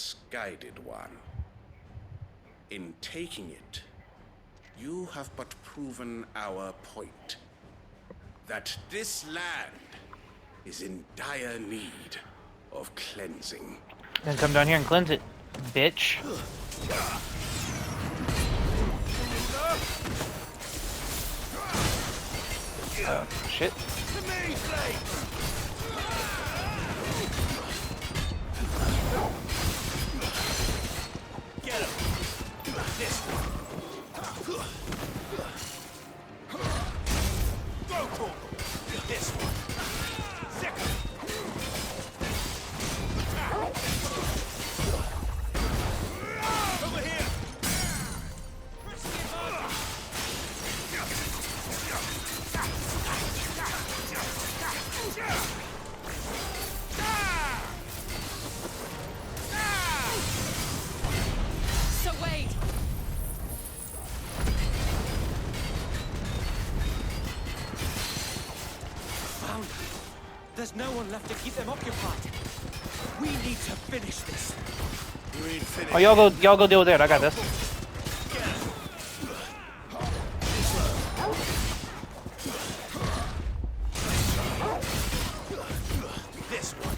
misguided one. In taking it, you have but proven our point. That this land is in dire need of cleansing. Then come down here and cleanse it, bitch. Shit. Get him. This one. Go for this one. Second. Over here. So wait. Found her. There's no one left to keep them occupied. We need to finish this. You ain't finished. Oh, y'all go deal with it. I got this. This one.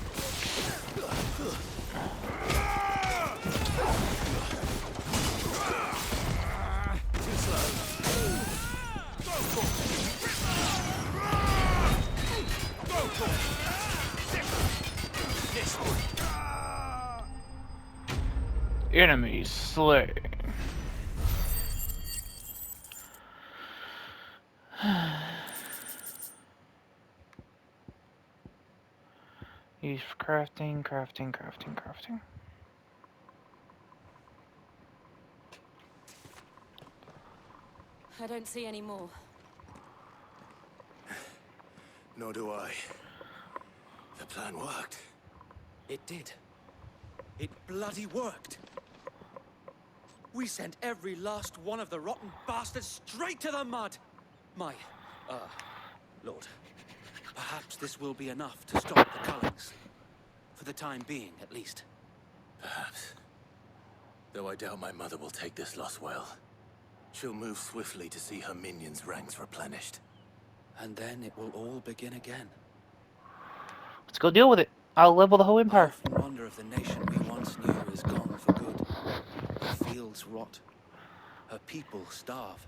Too slow. Go for it. Go for it. This one. Enemy slain. Use crafting. I don't see any more. Nor do I. The plan worked. It did. It bloody worked. We sent every last one of the rotten bastards straight to the mud. My, Lord, perhaps this will be enough to stop the Cullings. For the time being, at least. Perhaps. Though I doubt my mother will take this loss well. She'll move swiftly to see her minions' ranks replenished. And then it will all begin again. Let's go deal with it. I'll level the whole I empire. often wonder if the nation we once knew is gone for good. Her fields rot. Her people starve.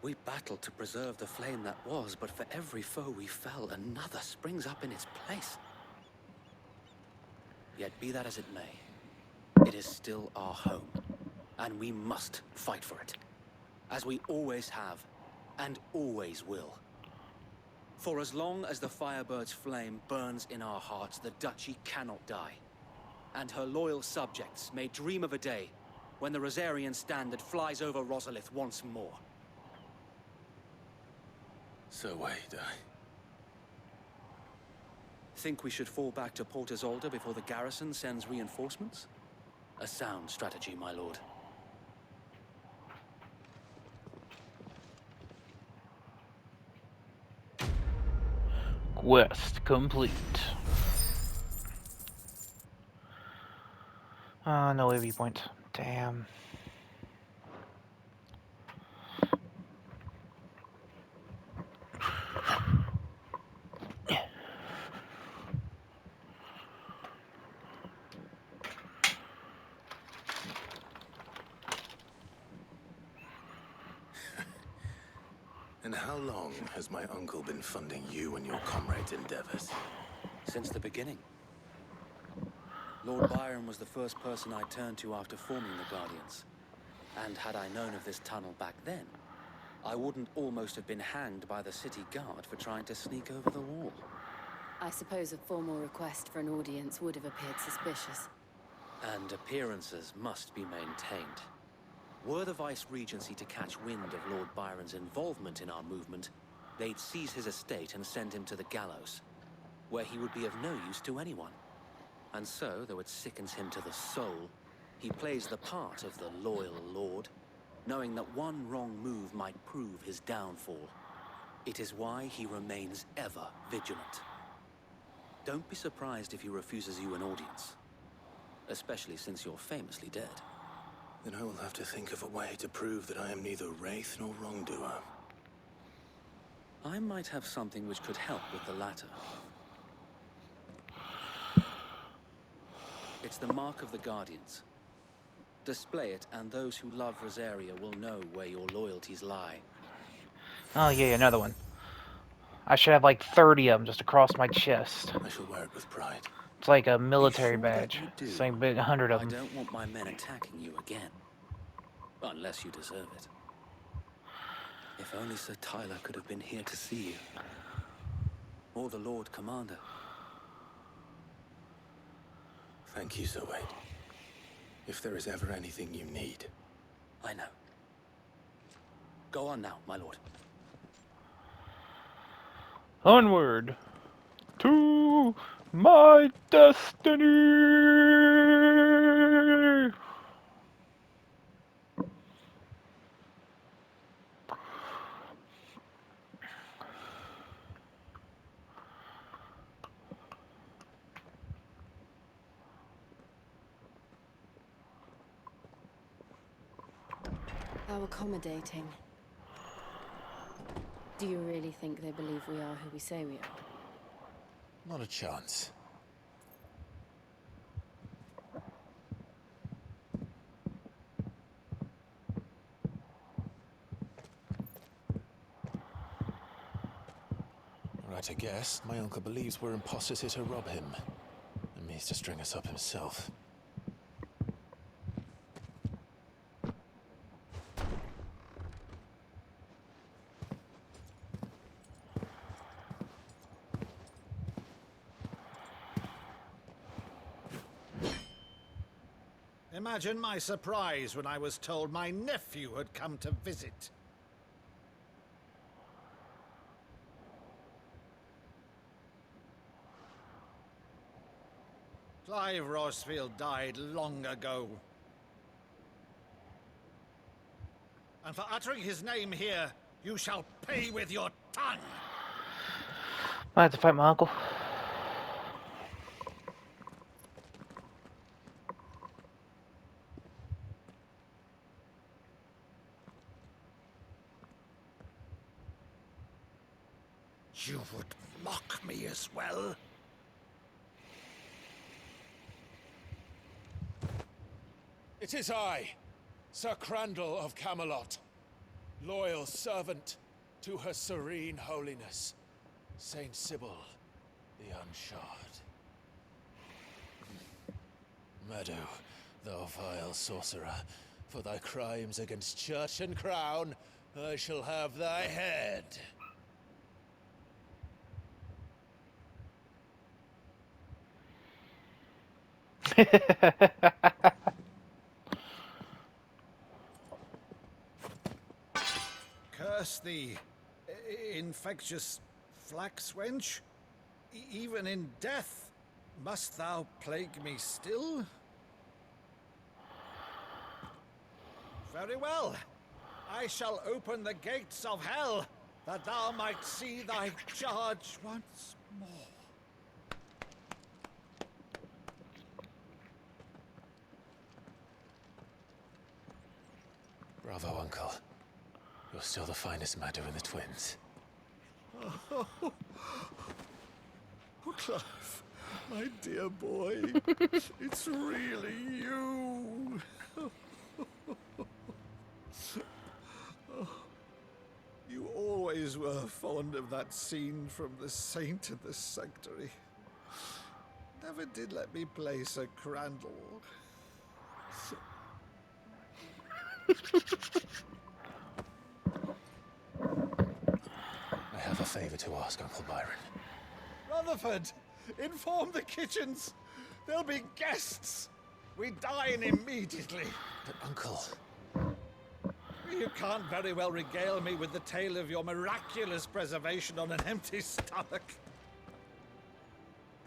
We battled to preserve the flame that was, but for every foe we fell, another springs up in its place. Yet be that as it may, it is still our home, and we must fight for it. As we always have, and always will. For as long as the Firebird's flame burns in our hearts, the Duchy cannot die. And her loyal subjects may dream of a day when the Rosarian standard flies over Rosalith once more. So wait, Think we should fall back to Port Isolde before the garrison sends reinforcements? A sound strategy, my lord. Quest complete. No AV point. Damn. And how long has my uncle been funding you and your comrades' endeavors? Since the beginning. Lord Byron was the first person I turned to after forming the Guardians. And had I known of this tunnel back then, I wouldn't almost have been hanged by the city guard for trying to sneak over the wall. I suppose a formal request for an audience would have appeared suspicious. And appearances must be maintained. Were the Vice-Regency to catch wind of Lord Byron's involvement in our movement, they'd seize his estate and send him to the gallows, where he would be of no use to anyone. And so, though it sickens him to the soul, he plays the part of the loyal lord, knowing that one wrong move might prove his downfall. It is why he remains ever vigilant. Don't be surprised if he refuses you an audience. especially since you're famously dead. Then I will have to think of a way to prove that I am neither wraith nor wrongdoer. I might have something which could help with the latter. It's the Mark of the Guardians. Display it, and those who love Rosaria will know where your loyalties lie. Oh, yeah, another one. I should have like 30 of them just across my chest. I shall wear it with pride. It's like a Be military sure that badge. you do. Same big 100 of I them. don't want my men attacking you again. Unless you deserve it. If only Sir Tyler could have been here to see you. Or the Lord Commander. Thank you, Sir Wade. If there is ever anything you need. I know. Go on now, my lord. Onward to my destiny. How accommodating. Do you really think they believe we are who we say we are? Not a chance. Right, I guess. My uncle believes we're imposters here to rob him. And means to string us up himself. Imagine my surprise when I was told my nephew had come to visit. Clive Rosfield died long ago. And for uttering his name here, you shall pay with your tongue! I have to fight my uncle. You would mock me as well? It is I, Sir Crandall of Camelot, loyal servant to Her Serene Holiness, Saint Sybil the Unshod. Meadow, thou vile sorcerer, for thy crimes against church and crown, I shall have thy head. Curse thee, infectious flax wench. Even in death, must thou plague me still? Very well. I shall open the gates of hell, that thou might see thy charge once more. Bravo, Uncle. You're still the finest Meadow in the twins. Oh, Clive, my dear boy, it's really you. You always were fond of that scene from The Saint and the Sanctuary. Never did let me play Sir Crandall. I have a favor to ask, Uncle Byron. Rutherford, inform the kitchens. There'll be guests. We dine immediately. But, Uncle... You can't very well regale me with the tale of your miraculous preservation on an empty stomach.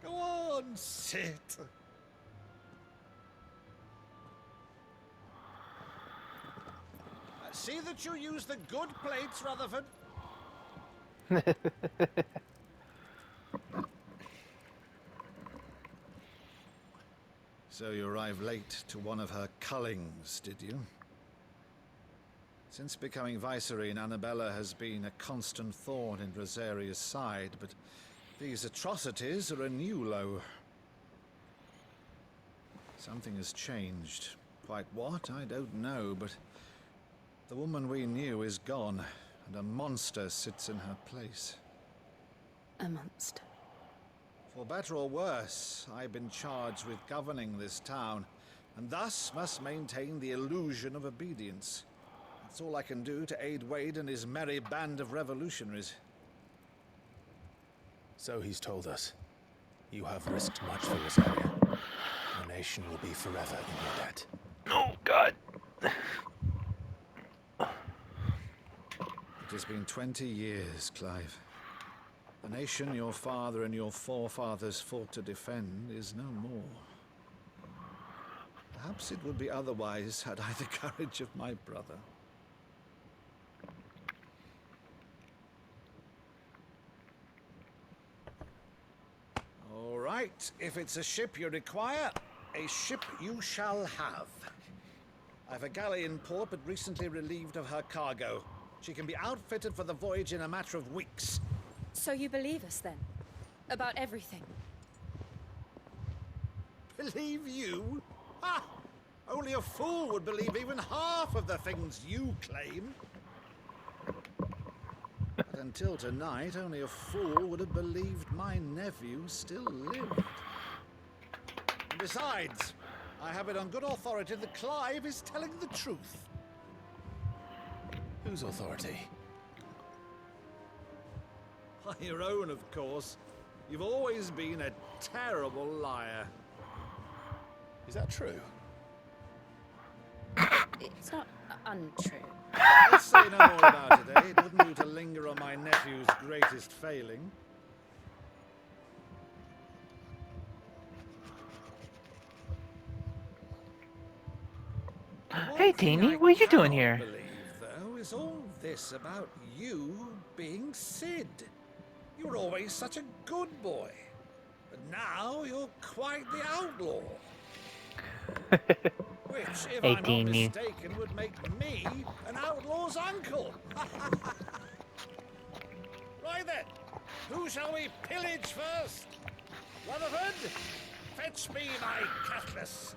Go on, sit. See that you use the good plates, Rutherford. So you arrived late to one of her cullings, did you? Since becoming Vicereine, Annabella has been a constant thorn in Rosaria's side, but these atrocities are a new low. Something has changed. Quite what, I don't know, but the woman we knew is gone, and a monster sits in her place. A monster. For better or worse, I've been charged with governing this town, and thus must maintain the illusion of obedience. That's all I can do to aid Wade and his merry band of revolutionaries. So he's told us. You have risked much for Rosaria. The nation will be forever in your debt. Oh, God. It has been 20 years, Clive. The nation your father and your forefathers fought to defend is no more. Perhaps it would be otherwise had I the courage of my brother. All right, if it's a ship you require, a ship you shall have. I've a galley in port, but recently relieved of her cargo. She can be outfitted for the voyage in a matter of weeks. So you believe us then? About everything? Believe you? Ha! Only a fool would believe even half of the things you claim. But until tonight, only a fool would have believed my nephew still lived. And besides, I have it on good authority that Clive is telling the truth. Whose authority? Your own, of course. You've always been a terrible liar. Is that true? It's not untrue. Let's say no more about it, eh? It wouldn't do to linger on my nephew's greatest failing. Hey, Teeny, what are you doing here? Believe, though, is all this about you being Sid. You were always such a good boy, but now you're quite the outlaw. Which, if Hey, I'm Teeny. not mistaken, would make me an outlaw's uncle. Right then, who shall we pillage first? Rutherford, fetch me my cutlass.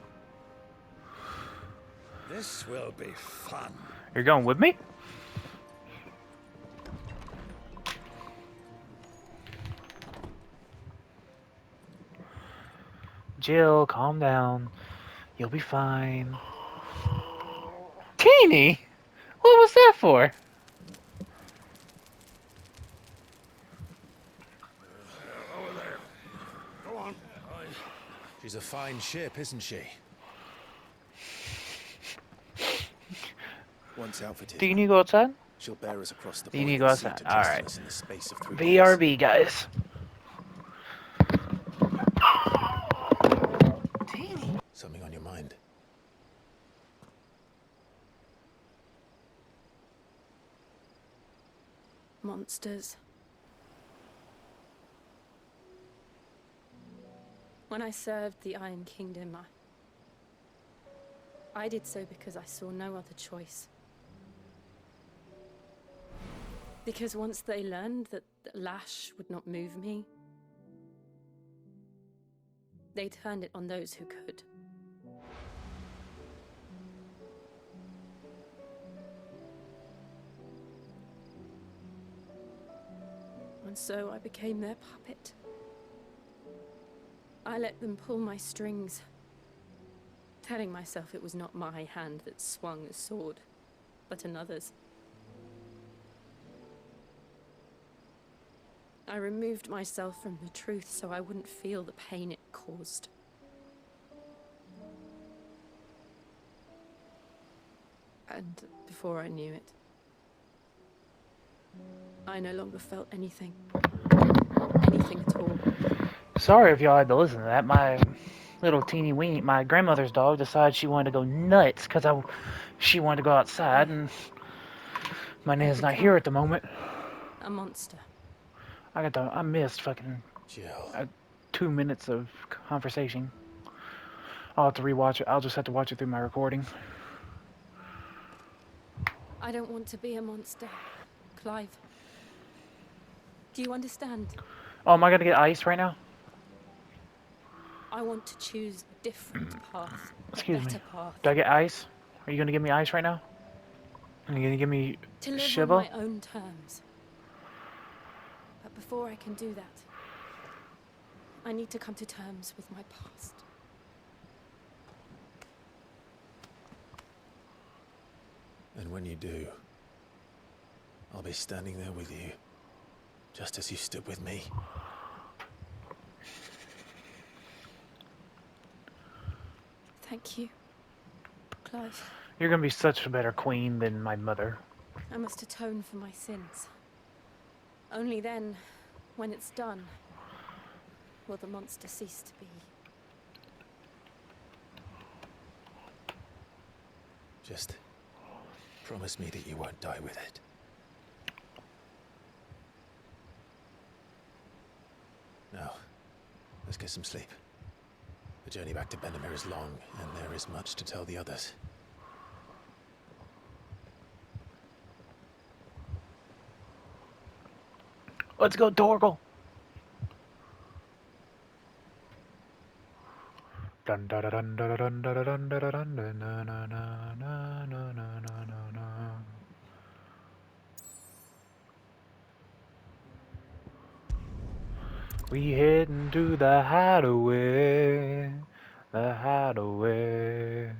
This will be fun. You're going with me? Jill, calm down. You'll be fine. Teeny? What was that for? Over there. Go on. She's a fine ship, isn't she? Once outfitted, Do you need to go outside? she'll bear us across the You need to point go and sea outside. to justice Alright. us in the space of 3 days. BRB, guys. Something on your mind? Monsters. When I served the Iron Kingdom, I did so because I saw no other choice. Because once they learned that Lash would not move me, they turned it on those who could. And so I became their puppet. I let them pull my strings, telling myself it was not my hand that swung a sword, but another's. I removed myself from the truth so I wouldn't feel the pain it caused. And before I knew it, I no longer felt anything. Anything at all. Sorry if y'all had to listen to that. My little teeny weeny, my grandmother's dog, decided she wanted to go nuts because she wanted to go outside, and my nan's not here at the moment. A monster. I missed fucking Jill. 2 minutes of conversation. I'll have to rewatch it. I'll just have to watch it through my recording. I don't want to be a monster, Clive. Do you understand? Oh, am I gonna get ice right now? I want to choose a different path, a Excuse better me. path. Do I get ice? Are you gonna give me ice right now? Are you gonna give me To live on Shiva? my own terms. But before I can do that, I need to come to terms with my past. And when you do, I'll be standing there with you, just as you stood with me. Thank you, Clive. You're gonna be such a better queen than my mother. I must atone for my sins. Only then, when it's done, will the monster cease to be. Just promise me that you won't die with it. Now, let's get some sleep. The journey back to Benamir is long, and there is much to tell the others. Let's go, Torgal. Dun dun dun dun dun dun dun dun dun dun na na na na na na na na. We heading to the hideaway, the hideaway.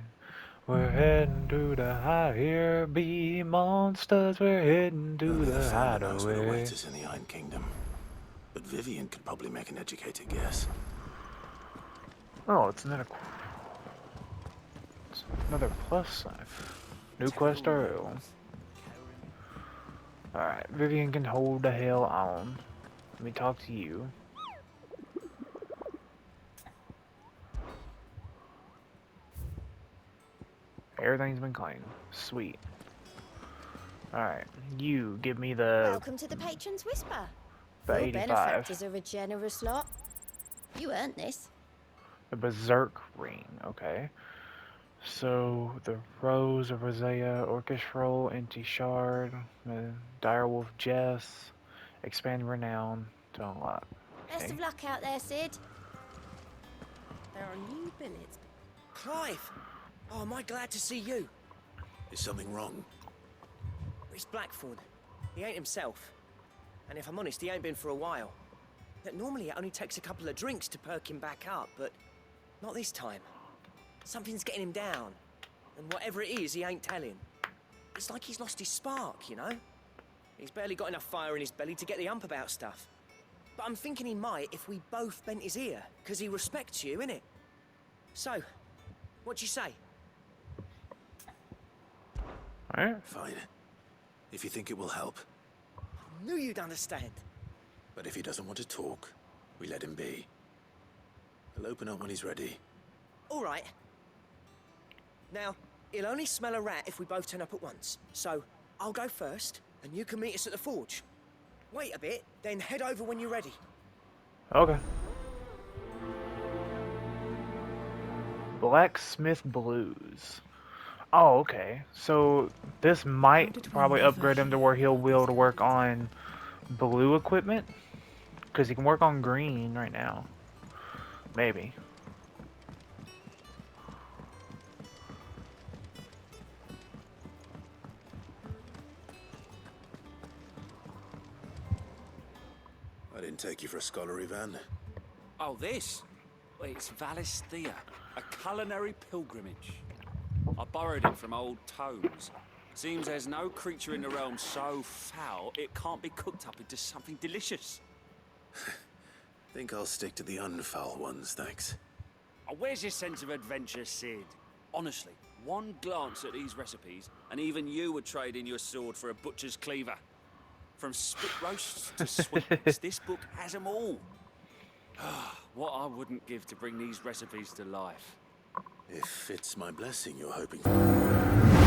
We're heading to the hideaway. Here be monsters. We're heading to Only the the founder knows what hideaway. awaits us in the Iron Kingdom. But Vivian could probably make an educated guess. Oh, it's another plus sign. New quest Earl. Alright, Vivian can hold the hell on. Let me talk to you. Everything's been claimed. Sweet. Alright, you give me the Welcome to the Patron's Whisper. The Your 85. benefactors are a generous lot. You earned this. the Berserk Ring. Okay. So, the Rose of Rosea, Orcish Roll, Empty Shard, Direwolf Jess, Expand Renown to unlock. Best Okay. of luck out there, Sid. There are new billets. Clive! Oh, am I glad to see you? Is something wrong? It's Blackthorn. He ain't himself. And if I'm honest, he ain't been for a while. But normally it only takes a couple of drinks to perk him back up, but not this time. Something's getting him down. And whatever it is, he ain't telling. It's like he's lost his spark, you know? He's barely got enough fire in his belly to get the ump about stuff. But I'm thinking he might if we both bent his ear, because he respects you, innit? So, what do you say? Alright. Fine. If you think it will help. Knew you'd understand. But if he doesn't want to talk, we let him be. He'll open up when he's ready. All right. Now, he'll only smell a rat if we both turn up at once. So, I'll go first, and you can meet us at the forge. Wait a bit, then head over when you're ready. Okay. Blacksmith Blues. Oh, okay. So this might probably upgrade him to where he'll be able to work on blue equipment. Because he can work on green right now. Maybe. I didn't take you for a scholar, Ivan. Oh, this? Well, it's Valisthea, a culinary pilgrimage. I borrowed it from old tomes. Seems there's no creature in the realm so foul it can't be cooked up into something delicious. Think I'll stick to the unfoul ones, thanks. Oh, where's your sense of adventure, Sid? Honestly, one glance at these recipes, and even you would trade in your sword for a butcher's cleaver. From spit roasts to sweetmeats, this book has them all. What I wouldn't give to bring these recipes to life. If it's my blessing you're hoping for.